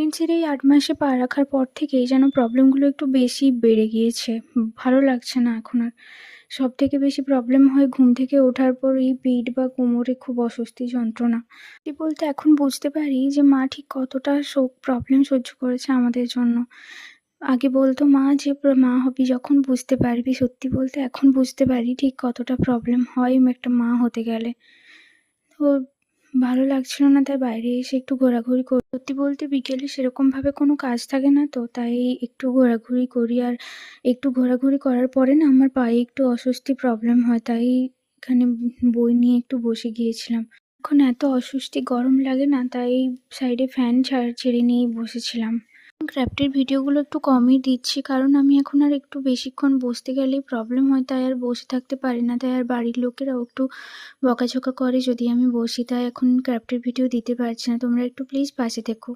প্রেগনেন্সির এই ৮ মাসে পা রাখার পর থেকেই যেন প্রবলেমগুলো একটু বেশি বেড়ে গিয়েছে। ভালো লাগছে না এখন আর। সবথেকে বেশি প্রবলেম হয় ঘুম থেকে ওঠার পর এই পিঠ বা কোমরে খুব অস্বস্তি যন্ত্রণা। সত্যি বলতে এখন বুঝতে পারি যে মা ঠিক কতটা প্রবলেম সহ্য করেছে আমাদের জন্য। আগে বলতো মা যে মা হবি যখন বুঝতে পারবি। সত্যি বলতে এখন বুঝতে পারি ঠিক কতটা প্রবলেম হয় একটা মা হতে গেলে। তো ভালো লাগছিল না, তাই বাইরে এসে একটু ঘোরাঘুরি সত্যি বলতে বিকেলে সেরকমভাবে কোনো কাজ থাকে না, তো তাই একটু ঘোরাঘুরি করি। আর একটু ঘোরাঘুরি করার পরে না আমার পায়ে একটু অস্বস্তি প্রবলেম হয়, তাই এখানে বই নিয়ে একটু বসে গিয়েছিলাম। এখন এত অস্বস্তি গরম লাগে না, তাই সাইডে ফ্যান ছেড়ে নিয়েই বসেছিলাম। ক্রাফটের ভিডিওগুলো একটু কমই দিচ্ছি, কারণ আমি এখন আর একটু বেশিক্ষণ বসতে গেলেই প্রবলেম হয়, তাই আর বসে থাকতে পারি না। তাই আর বাড়ির লোকেরাও একটু বকাঝকা করে যদি আমি বসি, তাই এখন ক্রাফটের ভিডিও দিতে পারছি না। তোমরা একটু প্লিজ পাশে থেকো।